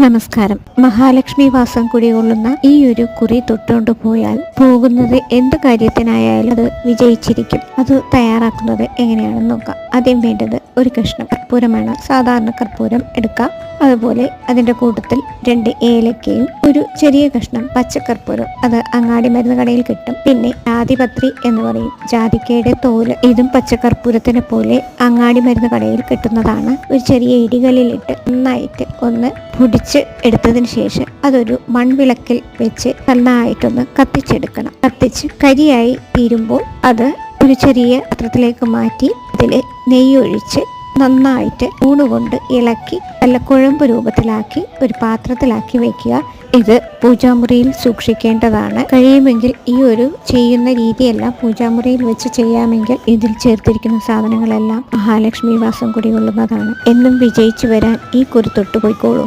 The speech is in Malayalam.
നമസ്കാരം. മഹാലക്ഷ്മി വാസം കുടികൊള്ളുന്ന ഈ ഒരു കുറി തൊട്ടുകൊണ്ട് പോയാൽ പോകുന്നത് എന്ത് കാര്യത്തിനായാലും അത് വിജയിച്ചിരിക്കും. അത് തയ്യാറാക്കുന്നത് എങ്ങനെയാണെന്ന് നോക്കാം. ആദ്യം വേണ്ടത് ഒരു കഷ്ണം കർപ്പൂരമാണ്. സാധാരണ കർപ്പൂരം എടുക്കാം. അതുപോലെ അതിൻ്റെ കൂട്ടത്തിൽ 2 ഏലക്കയും ഒരു ചെറിയ കഷ്ണം പച്ചക്കർപ്പൂരം, അത് അങ്ങാടി മരുന്ന് കടയിൽ കിട്ടും. പിന്നെ ജാതിപത്രി എന്ന് പറയും, ജാതിക്കയുടെ തോല്. ഇതും പച്ചക്കർപ്പൂരത്തിനെ പോലെ അങ്ങാടി മരുന്ന് കടയിൽ കിട്ടുന്നതാണ്. ഒരു ചെറിയ ഇടികല്ലിലിട്ട് നന്നായിട്ട് ഒന്ന് പൊടിച്ച് എടുത്തതിന് ശേഷം അതൊരു മൺവിളക്കിൽ വെച്ച് നന്നായിട്ടൊന്ന് കത്തിച്ചെടുക്കണം. കത്തിച്ച് കരിയായി തീരുമ്പോൾ അത് ഒരു ചെറിയ പാത്രത്തിലേക്ക് മാറ്റി അതിൽ നെയ്യൊഴിച്ച് നന്നായിട്ട് ഊണുകൊണ്ട് ഇളക്കി നല്ല കുഴമ്പ് രൂപത്തിലാക്കി ഒരു പാത്രത്തിലാക്കി വയ്ക്കുക. ഇത് പൂജാമുറിയിൽ സൂക്ഷിക്കേണ്ടതാണ്. കഴിയുമെങ്കിൽ ഈ ഒരു ചെയ്യുന്ന രീതിയെല്ലാം പൂജാമുറിയിൽ വെച്ച് ചെയ്യാമെങ്കിൽ ഇതിൽ ചേർത്തിരിക്കുന്ന സാധനങ്ങളെല്ലാം മഹാലക്ഷ്മി വാസം കുടികൊള്ളുന്നതാണ്. എന്നും വിജയിച്ചു വരാൻ ഈ കുറി തൊട്ടുപോയിക്കോളൂ.